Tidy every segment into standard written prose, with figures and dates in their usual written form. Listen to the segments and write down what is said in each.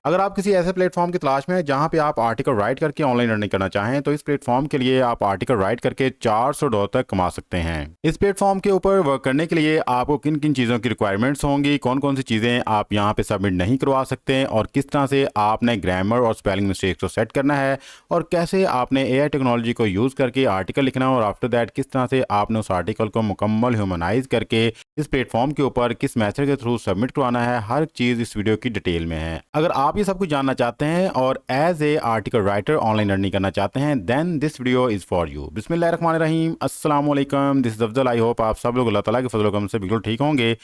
अगर आप किसी ऐसे प्लेटफॉर्म की तलाश में हैं जहां पे आप आर्टिकल राइट करके ऑनलाइन अर्निंग करना चाहें तो इस प्लेटफॉर्म के लिए आप आर्टिकल राइट करके $400 तक कमा सकते हैं। इस प्लेटफॉर्म के ऊपर वर्क करने के लिए आपको किन किन चीज़ों की रिक्वायरमेंट्स होंगी, कौन कौन सी चीज़ें आप यहां पे सबमिट नहीं करवा सकते और किस तरह से आपने ग्रामर और स्पेलिंग मिस्टेक्स को सेट करना है और कैसे आपने AI टेक्नोलॉजी को यूज़ करके आर्टिकल लिखना और आफ्टर दैट किस तरह से आपने उस आर्टिकल को मुकम्मल ह्यूमनाइज करके इस प्लेटफॉर्म के ऊपर किस मेथड के थ्रू सबमिट करवाना है, हर चीज़ इस वीडियो की डिटेल में है। अगर आप ये सब कुछ जानना चाहते हैं और as a article writer online earning करना चाहते हैं then this video is for you. बिस्मिल्लाहिर्रहमानिर्रहीम, अस्सलाम वालेकुम, this is Afzal. I hope आप सब लोग अल्लाह ताला के फजल करम से बिल्कुल ठीक होंगे।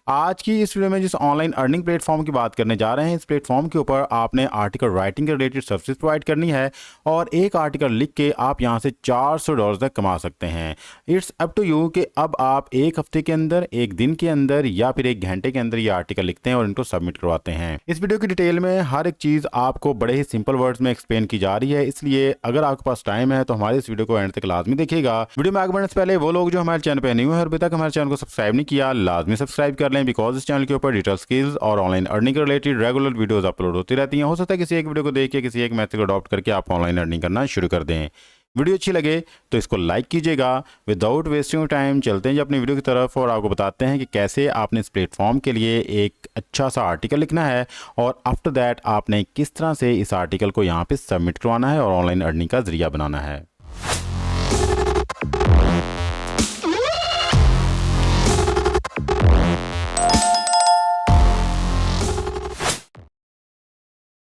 आज की इस वीडियो में जिस ऑनलाइन अर्निंग प्लेटफॉर्म की बात करने जा रहे हैं, इस प्लेटफॉर्म के ऊपर आपने आर्टिकल राइटिंग के रिलेटेड सर्विस प्रोवाइड करनी है और एक आर्टिकल लिख के आप यहां से $400 तक कमा सकते हैं। इट्स अप टू यू कि अब आप एक हफ्ते के अंदर, एक दिन के अंदर या फिर एक घंटे के अंदर ये आर्टिकल लिखते हैं और इनको सबमिट करवाते हैं। इस वीडियो की डिटेल में हर एक चीज़ आपको बड़े ही सिंपल वर्ड्स में एक्सप्लेन की जा रही है, इसलिए अगर आपके पास टाइम है तो हमारे इस वीडियो को एंड तक लाजमी देखिएगा। वीडियो में आगे बढ़ने से पहले वो लोग जो हमारे चैनल पर न्यू है और अभी तक हमारे चैनल को सब्सक्राइब नहीं किया, लाजमी सब्सक्राइब कर लें, बिकॉज इस चैनल के ऊपर डिजिटल स्किल्स और ऑनलाइन अर्निंग के रिलेटेड रेगुलर वीडियोस अपलोड होती रहती हैं। हो सकता है किसी एक वीडियो को देख के किसी एक मेथड को अडॉप्ट करके आप ऑनलाइन अर्निंग करना शुरू कर दें। वीडियो अच्छी लगे तो इसको लाइक कीजिएगा। विदाउट वेस्टिंग टाइम चलते हैं जी अपनी वीडियो की तरफ और आपको बताते हैं कि कैसे आपने इस प्लेटफॉर्म के लिए एक अच्छा सा आर्टिकल लिखना है और आफ्टर दैट आपने किस तरह से इस आर्टिकल को यहाँ पे सबमिट करवाना है और ऑनलाइन अर्निंग का जरिया बनाना है।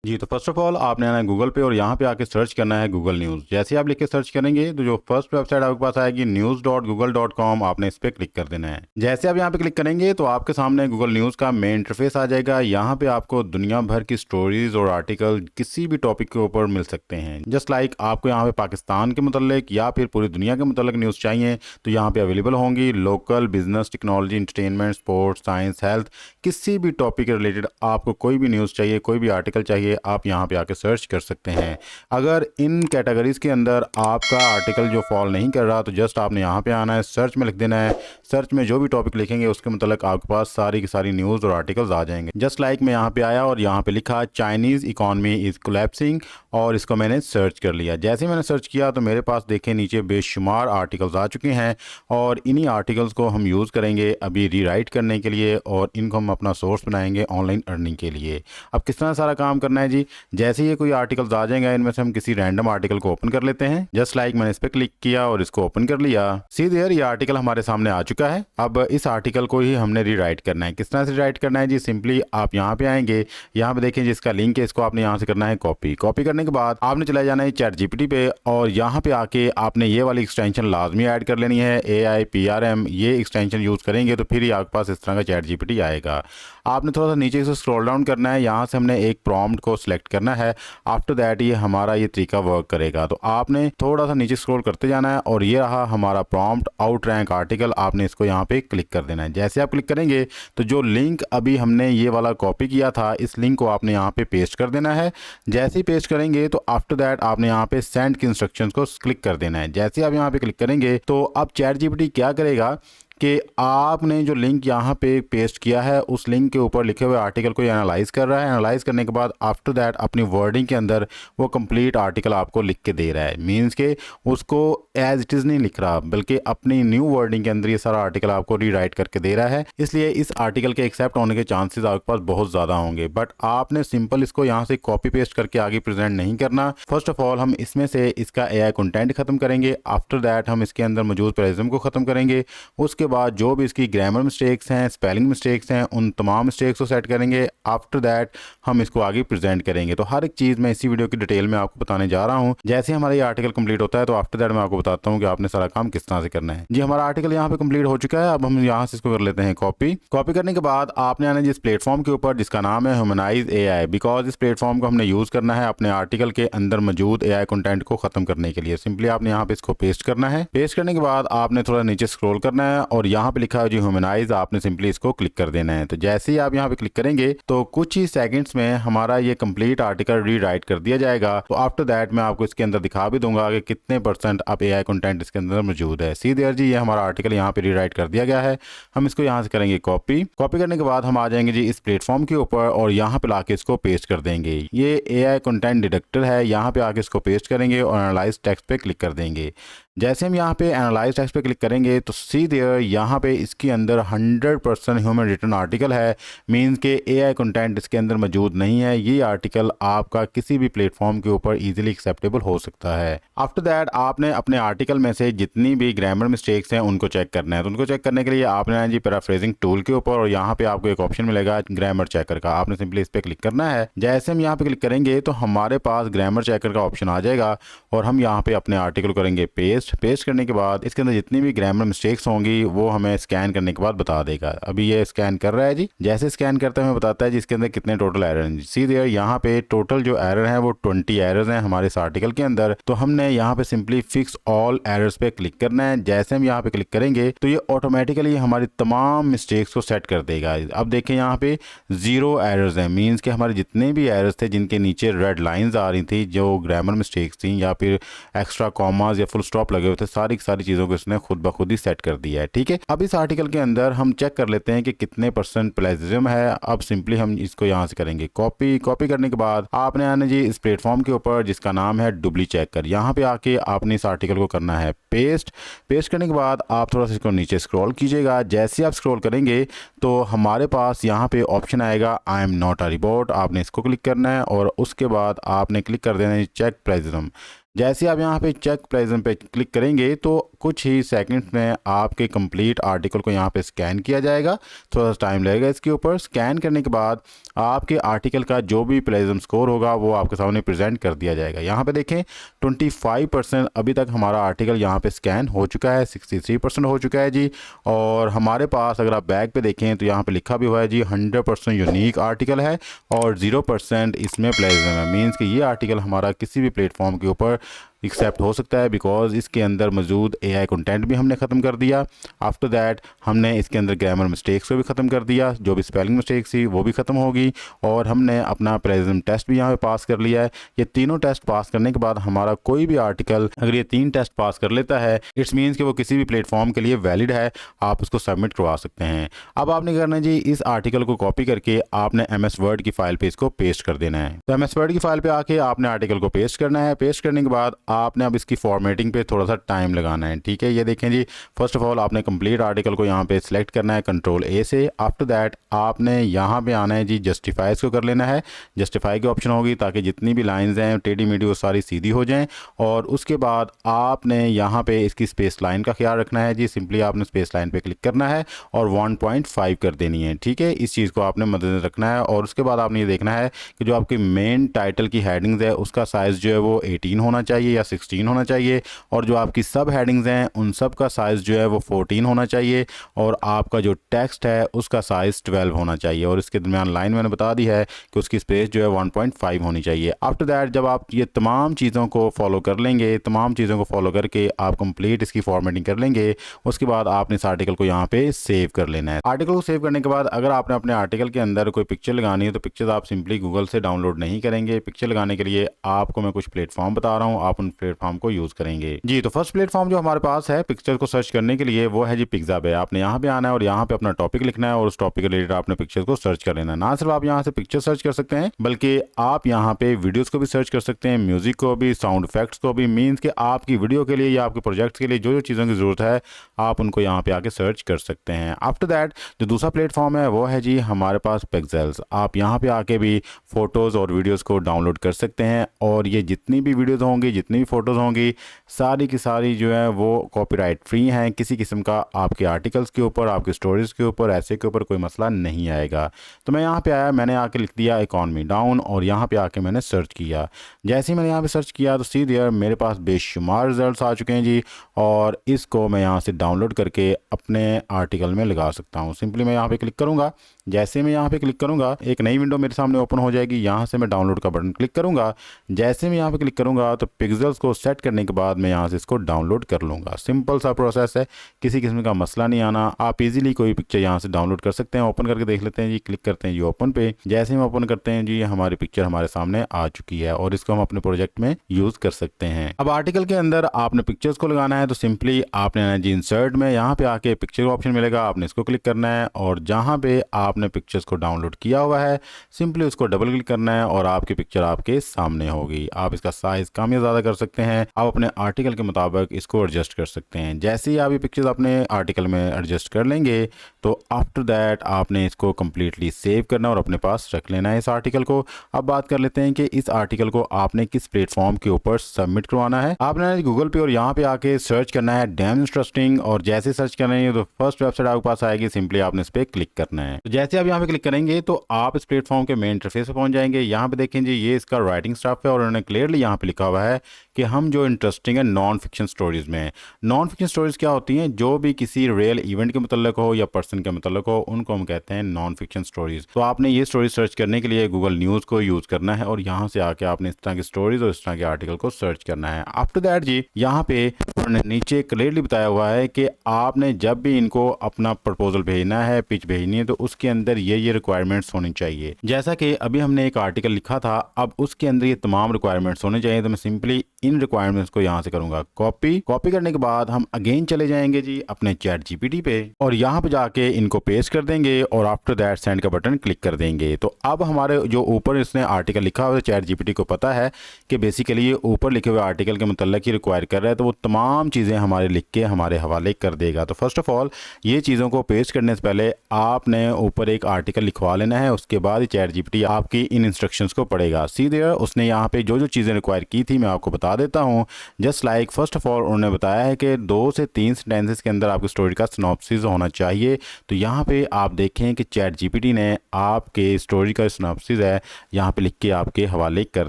जी, तो फर्स्ट ऑफ ऑल आपने आना है गूगल पे और यहाँ पे आके सर्च करना है गूगल न्यूज़। जैसे आप लिख के सर्च करेंगे तो जो फर्स्ट वेबसाइट आपके पास आएगी news.google.com, आपने इस पर क्लिक कर देना है। जैसे आप यहाँ पे क्लिक करेंगे तो आपके सामने गूगल न्यूज़ का मेन इंटरफेस आ जाएगा। यहाँ पे आपको दुनिया भर की स्टोरीज और आर्टिकल किसी भी टॉपिक के ऊपर मिल सकते हैं। जस्ट लाइक आपको यहाँ पे पाकिस्तान के मुतल्लिक या फिर पूरी दुनिया के मुतल्लिक न्यूज़ चाहिए तो यहाँ पे अवेलेबल होंगी। Local, business, technology, entertainment, sports, science, health, किसी भी टॉपिक के रिलेटेड आपको कोई भी न्यूज़ चाहिए, कोई भी आर्टिकल चाहिए, आप यहाँ पे आके सर्च कर सकते हैं। अगर इन कैटेगरीज के अंदर आपका आर्टिकल जो फॉल नहीं कर रहा तो जस्ट आपने यहाँ पे आना है, सर्च में लिख देना है। सर्च में जो भी टॉपिक लिखेंगे उसके मतलब आपके पास सारी की सारी न्यूज़ और आर्टिकल्स आ जाएंगे। जस्ट लाइक मैं यहाँ पे आया और यहाँ पे लिखा चाइनीज़ इकॉनमी इज़ कोलैप्सिंग और इसको मैंने सर्च कर लिया। जैसे मैंने सर्च किया तो मेरे पास देखें नीचे बेशुमार आर्टिकल्स आ चुके हैं और इन्हीं आर्टिकल्स को हम यूज़ करेंगे अभी रीराइट करने के लिए और इनको हम अपना सोर्स बनाएंगे ऑनलाइन अर्निंग के लिए। अब किस तरह सारा काम करना है जी, जैसे ये कोई आर्टिकल्स आ जाएंगे इनमें से हम किसी रैंडम आर्टिकल को ओपन कर लेते हैं। जस्ट लाइक मैंने इस पर क्लिक किया और इसको ओपन कर लिया। सी देयर, ये आर्टिकल हमारे सामने आ चुका है। अब इस आर्टिकल को ही हमने रीराइट करना है। किस तरह से रीराइट करना है जी, सिंपली आप यहाँ पे आएंगे, यहाँ पे देखें जिसका लिंक है इसको आपने यहाँ से करना है कॉपी। कॉपी करने के बाद आपने चला जाना है चैट जीपीटी पे और यहाँ पे आके आपने ये वाली एक्सटेंशन लाजमी ऐड कर लेनी है, AIPRM। ये एक्सटेंशन यूज़ करेंगे तो फिर ही आपके पास इस तरह का चैट जीपीटी आएगा। आपने थोड़ा सा नीचे से स्क्रॉल डाउन करना है, यहाँ से हमने एक प्रॉम्प्ट को सिलेक्ट करना है। आफ्टर दैट ये हमारा ये तरीका वर्क करेगा। तो आपने थोड़ा सा नीचे स्क्रॉल करते जाना है और ये रहा हमारा प्रॉम्प्ट आउट रैंक आर्टिकल। आपने इसको यहाँ पे क्लिक कर देना है। जैसे आप क्लिक करेंगे तो जो लिंक अभी हमने ये वाला कॉपी किया था इस लिंक को आपने यहाँ पे पेस्ट कर देना है। जैसे ही पेस्ट करेंगे तो आफ्टर दैट आपने यहाँ पे सेंड की इंस्ट्रक्शंस को क्लिक कर देना है। जैसे आप यहाँ पे क्लिक करेंगे तो अब चैट जीपीटी क्या करेगा कि आपने जो लिंक यहाँ पे पेस्ट किया है उस लिंक के ऊपर लिखे हुए आर्टिकल को एनालाइज कर रहा है। एनालाइज करने के बाद आफ्टर दैट अपनी वर्डिंग के अंदर वो कंप्लीट आर्टिकल आपको लिख के दे रहा है। मींस के उसको एज इट इज़ नहीं लिख रहा बल्कि अपनी न्यू वर्डिंग के अंदर ये सारा आर्टिकल आपको रीराइट करके दे रहा है। इसलिए इस आर्टिकल के एक्सेप्ट होने के चांसेस आपके पास बहुत ज़्यादा होंगे। बट आपने सिंपल इसको यहाँ से कॉपी पेस्ट करके आगे प्रेजेंट नहीं करना। फर्स्ट ऑफ ऑल हम इसमें से इसका AI कंटेंट खत्म करेंगे। आफ्टर दैट हम इसके अंदर मौजूद प्लेजरिज्म को ख़त्म करेंगे। उसके बाद जो भी इसकी ग्रामर मिस्टेक्स हैं, स्पेलिंग मिस्टेक्स हैं, उन तमाम मिस्टेक्स को सेट करेंगे। आफ्टर दैट हम इसको आगे प्रेजेंट करेंगे। तो हर एक चीज़ मैं इसी वीडियो की डिटेल में आपको बताने जा रहा हूँ। जैसे हमारा ये आर्टिकल कंप्लीट होता है तो आफ्टर दैट मैं आपको बताता हूँ कि आपने सारा काम किस तरह से करना है। जी, हमारा आर्टिकल यहाँ पे कंप्लीट हो चुका है। अब हम यहाँ से इसको कर लेते हैं कॉपी। कॉपी करने के बाद आपने आना जिस प्लेटफॉर्म के ऊपर जिसका नाम है ह्यूमनाइज AI, बिकॉज इस प्लेटफॉर्म को हमने यूज़ करना है अपने आर्टिकल के अंदर मौजूद AI कंटेंट को खत्म करने के लिए। सिंपली आपने यहाँ पे इसको पेस्ट करना है। पेस्ट करने के बाद आपने थोड़ा नीचे स्क्रॉल करना है और यहाँ पे लिखा है जी ह्यूमनाइज, आपने सिंपली इसको क्लिक कर देना है। तो जैसे ही आप यहाँ पे क्लिक करेंगे तो कुछ ही सेकंड्स में हमारा ये कंप्लीट आर्टिकल रीराइट कर दिया जाएगा। तो आफ्टर दैट मैं आपको इसके अंदर दिखा भी दूंगा कि कितने % अब AI कंटेंट इसके अंदर मौजूद है। सी देयर जी, ये हमारा आर्टिकल यहाँ पे रीराइट कर दिया गया है। हम इसको यहाँ से करेंगे कॉपी करने के बाद हम आ जाएंगे जी इस प्लेटफॉर्म के ऊपर और यहाँ पे लाके इसको पेस्ट कर देंगे। ये AI कंटेंट डिटेक्टर है, यहाँ पे आके इसको पेस्ट करेंगे और एनालाइज टेक्स्ट पे क्लिक कर देंगे। जैसे हम यहाँ पे एनालाइज टेक्स्ट पे क्लिक करेंगे तो सी देयर यहाँ पे इसके अंदर 100% ह्यूमन रिटन आर्टिकल है, मीन्स के AI कंटेंट इसके अंदर मौजूद नहीं है। ये आर्टिकल आपका किसी भी प्लेटफॉर्म के ऊपर इजीली एक्सेप्टेबल हो सकता है। आफ्टर दैट आपने अपने आर्टिकल में से जितनी भी ग्रामर मिस्टेक्स हैं उनको चेक करना है। तो उनको चेक करने के लिए आपने आना जी पैराफ्रेजिंग टूल के ऊपर और यहाँ पे आपको एक ऑप्शन मिलेगा ग्रामर चेकर का, आपने सिंपली इस पर क्लिक करना है। जैसे हम यहाँ पे क्लिक करेंगे तो हमारे पास ग्रामर चेकर का ऑप्शन आ जाएगा और हम यहाँ पे अपने आर्टिकल करेंगे पेस्ट करने के बाद इसके अंदर जितनी भी ग्रामर मिस्टेक्स होंगी वो हमें स्कैन करने के बाद बता देगा। अभी ये स्कैन कर रहा है जी, जैसे स्कैन करते हैं हमें बताता है जी इसके अंदर कितने टोटल एरर हैं। सी देयर यहाँ पे टोटल जो एरर है वो 20 एरर्स हैं हमारे इस आर्टिकल के अंदर। तो हमने यहाँ पे सिंपली फिक्स ऑल एरर्स पे क्लिक करना है। जैसे हम यहाँ पे क्लिक करेंगे तो ये ऑटोमेटिकली हमारी तमाम मिस्टेक्स को सेट कर देगा। अब देखें यहाँ पे 0 एरर्स हैं, मीन्स के हमारे जितने भी एरर्स थे जिनके नीचे रेड लाइंस आ रही थी, जो ग्रामर मिस्टेक्स थी या फिर एक्स्ट्रा कॉमास या फुल स्टॉप लगे हुए थे, सारी चीज़ों को इसने खुद ब खुद ही सेट कर दिया है। ठीक है, अब इस आर्टिकल के अंदर हम चेक कर लेते हैं कि कितने % प्लेजिज्म है। अब सिंपली हम इसको यहाँ से करेंगे कॉपी करने के बाद आपने आना जी इस प्लेटफॉर्म के ऊपर जिसका नाम है डुबली चेकर। यहाँ पे आके आपने इस आर्टिकल को करना है पेस्ट करने के बाद आप थोड़ा सा इसको नीचे स्क्रॉल कीजिएगा। जैसे आप स्क्रॉल करेंगे तो हमारे पास यहाँ पे ऑप्शन आएगा I am not a report, आपने इसको क्लिक करना है और उसके बाद आपने क्लिक कर देना है चेक प्लेजिज्म। जैसे आप यहाँ पे चेक प्लेजिज्म पे क्लिक करेंगे तो कुछ ही सेकंड्स में आपके कंप्लीट आर्टिकल को यहाँ पे स्कैन किया जाएगा। थोड़ा सा टाइम लगेगा इसके ऊपर। स्कैन करने के बाद आपके आर्टिकल का जो भी प्लेजिज्म स्कोर होगा वो आपके सामने प्रेजेंट कर दिया जाएगा। यहाँ पे देखें 25% अभी तक हमारा आर्टिकल यहाँ पे स्कैन हो चुका है, 63% हो चुका है जी। और हमारे पास अगर आप बैक पे देखें तो यहाँ पे लिखा भी हुआ है जी 100% यूनिक आर्टिकल है और 0% इसमें प्लेजिज्म है, मीन्स कि ये आर्टिकल हमारा किसी भी प्लेटफॉर्म के ऊपर एक्सेप्ट हो सकता है बिकॉज इसके अंदर मौजूद AI कंटेंट भी हमने ख़त्म कर दिया। आफ्टर दैट हमने इसके अंदर ग्रामर मिस्टेक्स को भी ख़त्म कर दिया, जो भी स्पेलिंग मिस्टेक्स थी वो भी ख़त्म होगी और हमने अपना प्लेजिज्म टेस्ट भी यहाँ पे पास कर लिया है। ये तीनों टेस्ट पास करने के बाद हमारा कोई भी आर्टिकल अगर ये 3 टेस्ट पास कर लेता है इट्स मीन्स कि वो किसी भी प्लेटफॉर्म के लिए वैलिड है, आप उसको सबमिट करवा सकते हैं। अब आपने करना है जी इस आर्टिकल को कॉपी करके आपने MS वर्ड की फाइल पे इसको पेस्ट कर देना है। तो MS वर्ड की फाइल पे आके आपने आर्टिकल को पेस्ट करना है। पेस्ट करने के बाद आपने अब इसकी फॉर्मेटिंग पे थोड़ा सा टाइम लगाना है। ठीक है, ये देखें जी, फर्स्ट ऑफ ऑल आपने कंप्लीट आर्टिकल को यहाँ पे सिलेक्ट करना है Ctrl+A से। आफ्टर दैट आपने यहाँ पे आना है जी जस्टिफाइज को कर लेना है। जस्टिफाई की ऑप्शन होगी ताकि जितनी भी लाइंस हैं टेढ़ी मेढ़ी वो सारी सीधी हो जाएं। और उसके बाद आपने यहाँ पे इसकी स्पेस लाइन का ख्याल रखना है जी। सिंपली आपने स्पेस लाइन पे क्लिक करना है और 1.5 कर देनी है। ठीक है, इस चीज़ को आपने मद्देनजर रखना है। और उसके बाद आपने ये देखना है कि जो आपकी मेन टाइटल की हेडिंग्स है उसका साइज़ जो है वो 18 होना चाहिए या 16 होना चाहिए और जो आपकी सब हेडिंग्स हैं उन सब का साइज़ जो है वो 14 होना चाहिए और आपका जो टेक्स्ट है उसका साइज़ 12 होना चाहिए। और इसके दरमियान लाइन मैंने बता दी है कि उसकी स्पेस जो है 1.5 होनी चाहिए। आफ्टर दैट जब आप ये तमाम चीज़ों को फॉलो कर लेंगे, तमाम चीज़ों को फॉलो करके आप कंप्लीट इसकी फॉर्मेटिंग कर लेंगे, उसके बाद आपने इस आर्टिकल को यहाँ पे सेव कर लेना है। आर्टिकल को सेव करने के बाद अगर आपने अपने आर्टिकल के अंदर कोई पिक्चर लगानी है तो पिक्चर्स आप सिंपली गूगल से डाउनलोड नहीं करेंगे। पिक्चर लगाने के लिए आपको मैं कुछ प्लेटफॉर्म बता रहा हूँ, आप उन प्लेटफॉर्म को यूज़ करेंगे जी। तो फर्स्ट प्लेटफॉर्म जो हमारे पास है पिक्चर को सर्च करने के लिए वो है जी पिक्साबे। आपने यहाँ पे आना है और यहाँ पे अपना टॉपिक लिखना है और उस टॉपिक के रिलेटेड आपने पिक्चर को सर्च कर लेना है। ना सिर्फ आप यहाँ से पिक्चर सर्च कर सकते हैं बल्कि आप यहाँ पे वीडियोस को भी सर्च कर सकते हैं, म्यूजिक को भी, साउंड इफेक्ट्स को भी, मीन्स कि आपकी वीडियो के लिए या आपके प्रोजेक्ट्स के लिए जो जो चीज़ों की ज़रूरत है आप उनको यहाँ पे आके सर्च कर सकते हैं। आफ्टर दैट जो दूसरा प्लेटफॉर्म है वो है जी हमारे पास पिक्सेल्स। आप यहाँ पे आके भी फ़ोटोज़ और वीडियोज़ को डाउनलोड कर सकते हैं और ये जितनी भी वीडियोज़ होंगी, जितनी भी फ़ोटोज़ होंगी, सारी की सारी जो है वो कॉपीराइट फ्री हैं। किसी किस्म का आपके आर्टिकल्स के ऊपर, आपके स्टोरीज़ के ऊपर, ऐसे के ऊपर कोई मसला नहीं आएगा। तो मैं यहाँ पे आया, मैंने आके लिख दिया इकॉनमी डाउन और यहाँ पे आके मैंने सर्च किया। जैसे ही मैंने यहाँ पे सर्च किया तो सीधे मेरे पास बेशुमार रिजल्ट्स आ चुके हैं जी और इसको मैं यहाँ से डाउनलोड करके अपने आर्टिकल में लगा सकता हूँ। सिंपली मैं यहाँ पे क्लिक करूँगा। जैसे मैं यहाँ पे क्लिक करूँगा एक नई विंडो मेरे सामने ओपन हो जाएगी। यहाँ से मैं डाउनलोड का बटन क्लिक करूँगा। जैसे मैं यहाँ पे क्लिक करूँगा तो पिक्सेल आर्टिकल्स को सेट करने के बाद मैं यहाँ से इसको डाउनलोड कर लूँगा। सिंपल सा प्रोसेस है, किसी किस्म का मसला नहीं आना। आप इजीली कोई पिक्चर यहाँ से डाउनलोड कर सकते हैं। ओपन करके देख लेते हैं जी, क्लिक करते हैं जी ओपन पे। जैसे हम ओपन करते हैं जी, हमारी पिक्चर हमारे सामने आ चुकी है और इसको हम अपने प्रोजेक्ट में यूज कर सकते हैं। अब आर्टिकल के अंदर आपने पिक्चर्स को लगाना है, तो सिंपली आपने आना जी इंसर्ट में, यहाँ पे आके पिक्चर का ऑप्शन मिलेगा, आपने इसको क्लिक करना है और जहाँ पे आपने पिक्चर्स को डाउनलोड किया हुआ है सिंपली उसको डबल क्लिक करना है और आपकी पिक्चर आपके सामने होगी। आप इसका साइज कम या ज़्यादा कर सकते हैं, आप अपने आर्टिकल के मुताबिक इसको एडजस्ट कर सकते हैं। जैसे ही आप ये पिक्चर्स अपने आर्टिकल में एडजस्ट कर लेंगे तो आफ्टर दैट आपने इसको कम्प्लीटली सेव करना और अपने पास रख लेना है इस आर्टिकल को। अब बात कर लेते हैं कि इस आर्टिकल को आपने किस प्लेटफॉर्म के ऊपर सबमिट करवाना है। आपने गूगल पे और यहाँ पे आके सर्च करना है डैम इंटरेस्टिंग, और जैसे सर्च करेंगे तो फर्स्ट वेबसाइट आपके पास आएगी, सिंपली आपने इस पर क्लिक करना है। तो जैसे आप यहाँ पे क्लिक करेंगे तो आप इस प्लेटफॉर्म के मेन इंटरफेस पे पहुंच जाएंगे। यहाँ पे देखें जी, ये इसका राइटिंग स्टाफ है और उन्होंने क्लियरली यहाँ पे लिखा हुआ है कि हम जो इंटरेस्टिंग है नॉन फिक्शन स्टोरीज में। नॉन फिक्शन स्टोरीज क्या होती हैं? जो भी किसी रियल इवेंट के मतलब हो या पर्सन के मतलब हो, उनको हम कहते हैं नॉन फिक्शन स्टोरीज। तो आपने ये स्टोरी सर्च करने के लिए गूगल न्यूज़ को यूज़ करना है और यहाँ से आके आपने इस तरह की स्टोरीज और इस तरह के आर्टिकल को सर्च करना है। आफ्टर दैट जी, यहाँ पे उन्होंने नीचे क्लियरली बताया हुआ है कि आपने जब भी इनको अपना प्रपोजल भेजना है, पिच भेजनी है, तो उसके अंदर ये रिक्वायरमेंट्स होनी चाहिए। जैसा कि अभी हमने एक आर्टिकल लिखा था, अब उसके अंदर ये तमाम रिक्वायरमेंट्स होने चाहिए। तो मैं सिंपली इन रिक्वायरमेंट्स को यहाँ से करूंगा कॉपी करने के बाद हम अगेन चले जाएंगे जी अपने चैट जीपीटी पे और यहाँ पे जाके इनको पेस्ट कर देंगे और आफ्टर दैट सेंड का बटन क्लिक कर देंगे। तो अब हमारे जो ऊपर इसने आर्टिकल लिखा हुआ है, चैट जीपीटी को पता है कि बेसिकली ये ऊपर लिखे हुए आर्टिकल के मतलब ही रिक्वायर कर रहा है, तो वो तमाम चीज़ें हमारे लिख के हमारे हवाले कर देगा। तो फर्स्ट ऑफ ऑल ये चीज़ों को पेस्ट करने से पहले आपने ऊपर एक आर्टिकल लिखवा लेना है, उसके बाद चैट जीपीटी आपकी इन इंस्ट्रक्शंस को पढ़ेगा। सीधे उसने यहाँ पे जो जो चीज़ें रिक्वायर की थी मैं आपको बता देता हूँ। Just like first of all उन्होंने बताया है कि 2 से 3 सेंटेंसेस के अंदर आपकी स्टोरी का सिनॉप्सिस होना चाहिए। तो यहाँ पे आप देखें कि चैट जीपीटी ने आपके स्टोरी का सिनॉप्सिस है यहाँ पे लिख के आपके हवाले कर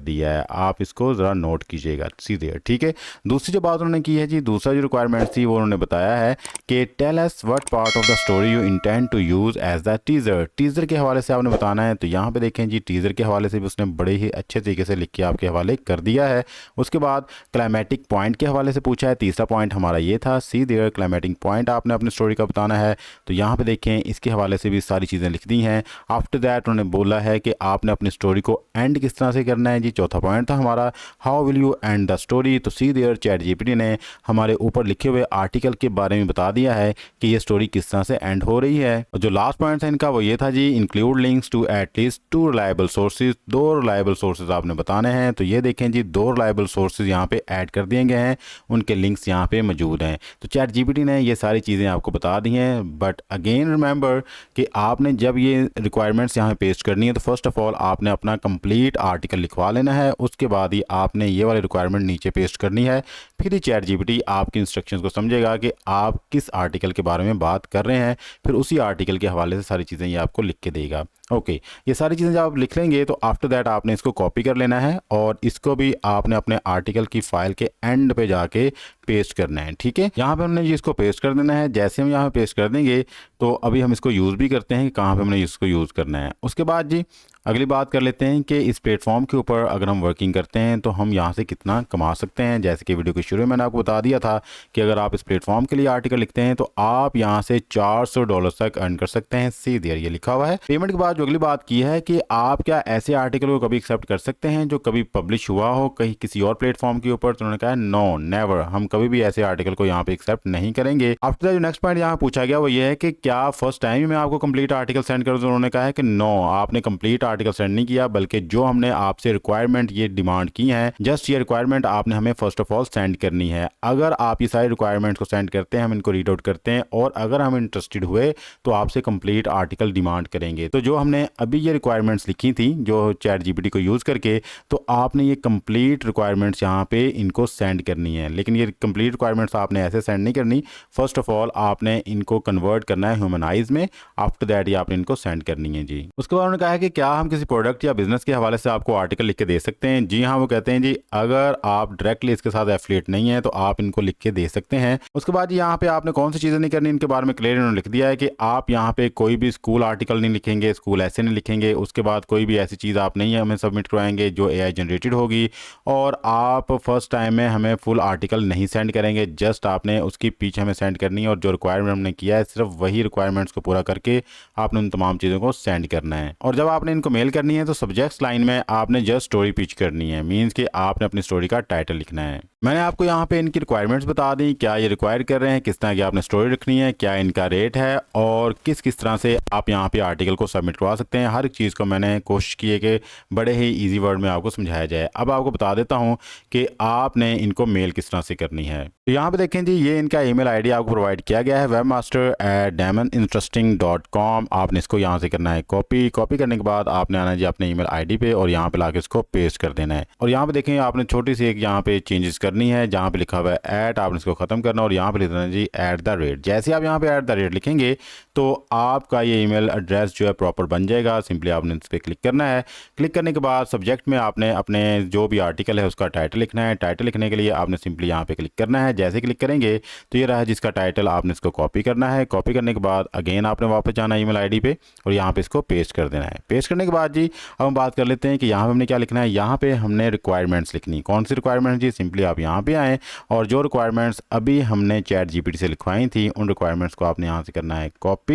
दिया है। आप इसको ज़रा नोट कीजिएगा सीधे, ठीक है। दूसरी जो बात उन्होंने की है जी, दूसरा जो रिक्वायरमेंट थी वो उन्होंने बताया है कि tell us what part of the story you intend to use as the teaser. Teaser के हवाले से आपने बताना है। तो यहाँ पे देखें जी, टीज़र के हवाले से भी उसने बड़े ही अच्छे तरीके से लिख के आपके हवाले कर दिया है। उसके बाद क्लाइमेटिक पॉइंट के हवाले से पूछा है। तीसरा पॉइंट हमारा ये था, सी देयर क्लाइमेटिक पॉइंट आपने अपनी स्टोरी का बताना है। तो यहाँ पे देखें इसके हवाले से भी सारी चीज़ें लिख दी हैं। आफ्टर दैट उन्होंने बोला है कि आपने अपनी स्टोरी को एंड किस तरह से करना है जी। चौथा पॉइंट था हमारा, how will you and the story. तो सी देयर चैट जीपीटी ने हमारे ऊपर लिखे हुए आर्टिकल के बारे में बता दिया है कि ये स्टोरी किस तरह से एंड हो रही है। और जो लास्ट पॉइंट था इनका वो ये था जी, include links to at least 2 reliable sources. 2 reliable sources आपने बताने हैं। तो ये देखें जी, 2 रिलायबल सोर्सेज यहाँ पे ऐड कर दिए गए हैं, उनके लिंक्स यहाँ पे मौजूद हैं। तो चैट जीपीटी ने ये सारी चीज़ें आपको बता दी हैं। बट अगेन रिमेंबर कि आपने जब ये रिक्वायरमेंट्स यहाँ पेस्ट करनी है तो फर्स्ट ऑफ ऑल आपने अपना कंप्लीट आर्टिकल लिखवा लेना है। उसके बाद ही आपने ये वाली रिक्वायरमेंट नीचे पेस्ट करनी है। फिर ही चैट जीपीटी आपकी इंस्ट्रक्शंस को समझेगा कि आप किस आर्टिकल के बारे में बात कर रहे हैं। फिर उसी आर्टिकल के हवाले से सारी चीज़ें ये आपको लिख के देगा। ओके, ये सारी चीज़ें जब आप लिख लेंगे तो आफ्टर दैट आपने इसको कॉपी कर लेना है और इसको भी आपने अपने आर्टिकल की फाइल के एंड पे जाके पेस्ट करना है, ठीक है। यहाँ पे हमने जी इसको पेस्ट कर देना है। जैसे हम यहाँ पे पेस्ट कर देंगे तो अभी हम इसको यूज़ भी करते हैं कि कहाँ पे हमने इसको यूज़ करना है। उसके बाद जी अगली बात कर लेते हैं कि इस प्लेटफॉर्म के ऊपर अगर हम वर्किंग करते हैं तो हम यहाँ से कितना कमा सकते हैं। जैसे कि वीडियो के शुरू में मैंने आपको बता दिया था कि अगर आप इस प्लेटफॉर्म के लिए आर्टिकल लिखते हैं तो आप यहाँ से $400 तक अर्न कर सकते हैं। सी देयर ये लिखा हुआ है। पेमेंट के बाद जो अगली बात की है कि आप क्या ऐसे आर्टिकल को कभी एक्सेप्ट कर सकते हैं जो कभी पब्लिश हुआ हो कहीं किसी और प्लेटफॉर्म के ऊपर। तो उन्होंने कहा नो नेवर, हम कभी भी ऐसे आर्टिकल को यहाँ पे एक्सेप्ट नहीं करेंगे। आफ्टर जो नेक्स्ट पॉइंट यहाँ पूछा गया वो ये है कि क्या फर्स्ट टाइम ही मैं आपको कंप्लीट आर्टिकल सेंड करूँ। तो उन्होंने कहा है कि नो, आपने कंप्लीट आर्टिकल सेंड नहीं किया, बल्कि जो हमने आपसे रिक्वायरमेंट ये डिमांड की है, जस्ट ये रिक्वायरमेंट आपने हमें फर्स्ट ऑफ ऑल सेंड करनी है। अगर आप ये सारी रिक्वायरमेंट्स को सेंड करते हैं, हम इनको रीड आउट करते हैं और अगर हम इंटरेस्टेड हुए तो आपसे कंप्लीट आर्टिकल डिमांड करेंगे। तो जो हमने अभी ये रिक्वायरमेंट्स लिखी थी जो चैट जीपीटी को यूज़ करके, तो आपने ये कंप्लीट रिक्वायरमेंट्स यहाँ पे इनको सेंड करनी है। लेकिन ये कंप्लीट रिक्वायरमेंट्स आपने ऐसे सेंड नहीं करनी। फर्स्ट ऑफ ऑल आपने इनको कन्वर्ट करना है ह्यूमनाइज में, आफ्टर दैट ही आपने इनको सेंड करनी है जी। उसके बाद उन्होंने कहा है कि क्या हम किसी प्रोडक्ट या बिजनेस के हवाले से आपको आर्टिकल लिख के दे सकते हैं। जी हाँ, वो कहते हैं जी अगर आप डायरेक्टली इसके साथ एफिलिएट नहीं है तो आप इनको लिख के दे सकते हैं। उसके बाद यहाँ पे आपने कौन सी चीज़ें नहीं करनी, इनके बारे में क्लियर इन्होंने लिख दिया है कि आप यहाँ पे कोई भी स्कूल आर्टिकल नहीं लिखेंगे, स्कूल ऐसे नहीं लिखेंगे। उसके बाद कोई भी ऐसी चीज़ आप नहीं हमें सबमिट करवाएंगे जो AI जनरेटेड होगी, और आप फर्स्ट टाइम में हमें फुल आर्टिकल नहीं सेंड करेंगे। जस्ट आपने उसकी पीछे हमें सेंड करनी है और जो रिक्वायरमेंट हमने किया है सिर्फ वही रिक्वायरमेंट्स को पूरा करके आपने उन तमाम चीज़ों को सेंड करना है। और जब आपने इनको मेल करनी है तो सब्जेक्ट लाइन में आपने जस्ट स्टोरी पिच करनी है, मीन्स कि आपने अपनी स्टोरी का टाइटल लिखना है। मैंने आपको यहाँ पे इनकी रिक्वायरमेंट्स बता दी, क्या ये रिक्वायर कर रहे हैं, किस तरह की आपने स्टोरी रखनी है, क्या इनका रेट है और किस किस तरह से आप यहाँ पे आर्टिकल को सबमिट करवा सकते हैं। हर एक चीज़ को मैंने कोशिश की है कि बड़े ही इजी वर्ड में आपको समझाया जाए। अब आपको बता देता हूँ कि आपने इनको मेल किस तरह से करनी है। तो यहाँ पे देखें जी, ये इनका ईमेल आईडी आपको प्रोवाइड किया गया है, webmaster@damoninteresting.com। आपने इसको यहाँ से करना है कॉपी करने के बाद आपने आना है जी अपने ईमेल आईडी पे और यहाँ पे लाके इसको पेस्ट कर देना है। और यहाँ पे देखें आपने छोटी सी एक यहाँ पे चेंजेस करनी है, जहाँ पे लिखा हुआ है ऐट, आपने इसको खत्म करना और यहाँ पे लिखना है जी @। जैसे आप यहाँ पे @ लिखेंगे तो आपका ये ईमेल एड्रेस जो है प्रॉपर बन जाएगा। सिंपली आपने इस पर क्लिक करना है। क्लिक करने के बाद सब्जेक्ट में आपने अपने जो भी आर्टिकल है उसका टाइटल लिखना है। टाइटल लिखने के लिए आपने सिंपली यहाँ पे क्लिक करना है। जैसे क्लिक करेंगे तो ये रहा जिसका टाइटल, आपने इसको कॉपी करना है। कॉपी करने के बाद अगेन आपने वापस जाना है ईमेल आईडी पे और यहाँ पे इसको पेस्ट कर देना है। पेस्ट करने के बाद जी अब हम बात कर लेते हैं कि यहाँ पे हमने क्या लिखना है। यहाँ पे हमने रिक्वायरमेंट्स लिखनी। कौन सी रिक्वायरमेंट जी? सिंपली आप यहाँ पे आएँ और जो रिक्वायरमेंट्स अभी हमने ChatGPT से लिखवाई थी उन रिक्वायरमेंट्स को आपने यहाँ से करना है कॉपी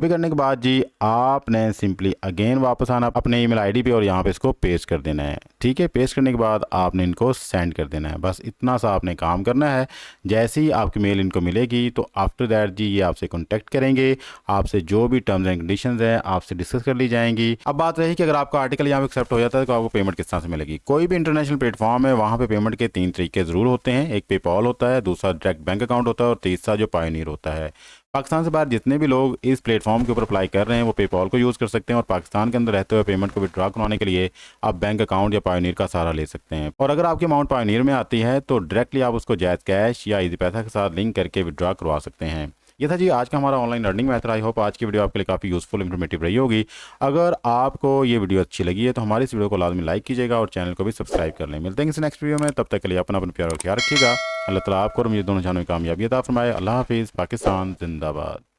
करने के बाद जी आपने सिंपली अगेन वापस आना अपने ईमेल आईडी पे और यहाँ पे इसको पेस्ट कर देना है। ठीक है, पेस्ट करने के बाद आपने इनको सेंड कर देना है। बस इतना सा आपने काम करना है। जैसे ही आपकी मेल इनको मिलेगी तो आफ्टर दैट जी ये आपसे कॉन्टैक्ट करेंगे, आपसे जो भी टर्म्स एंड कंडीशंस हैं आपसे डिस्कस कर ली जाएंगी। अब बात रही कि अगर आपका आर्टिकल यहाँ पे एक्सेप्ट हो जाता है तो आपको पेमेंट किस तरह से मिलेगी। कोई भी इंटरनेशनल प्लेटफॉर्म है वहाँ पे पेमेंट के 3 तरीके ज़रूर होते हैं। एक पेपॉल होता है, दूसरा डायरेक्ट बैंक अकाउंट होता है और तीसरा जो पायोनियर होता है। पाकिस्तान से बाहर जितने भी लोग इस प्लेटफॉर्म के ऊपर अप्लाई कर रहे हैं वो पेपॉल को यूज़ कर सकते हैं और पाकिस्तान के अंदर रहते हुए पेमेंट को विड्रॉ करवाने के लिए आप बैंक अकाउंट या पायोनियर का सहारा ले सकते हैं। और अगर आपकी अमाउंट पायोनियर में आती है तो डायरेक्टली आप उसको जायज़ कैश या इजी पैसा के साथ लिंक करके विड्रॉ करवा सकते हैं। ये था जी आज का हमारा online learning method. I hope आज की वीडियो आपके लिए काफ़ी यूज़फुल इन्फॉर्मेटिव रही होगी। अगर आपको ये वीडियो अच्छी लगी है तो हमारी इस वीडियो को लाजमी लाइक कीजिएगा और चैनल को भी सब्सक्राइब कर लें। मिलते हैं किसी नेक्स्ट वीडियो में, तब तक के लिए अपना प्यार और ख्याल रखिएगा। अल्लाह ताला आपको और मुझे दोनों जानों में कामयाबी अता फरमाए। अल्लाह हाफिज़। पाकिस्तान जिंदाबाद।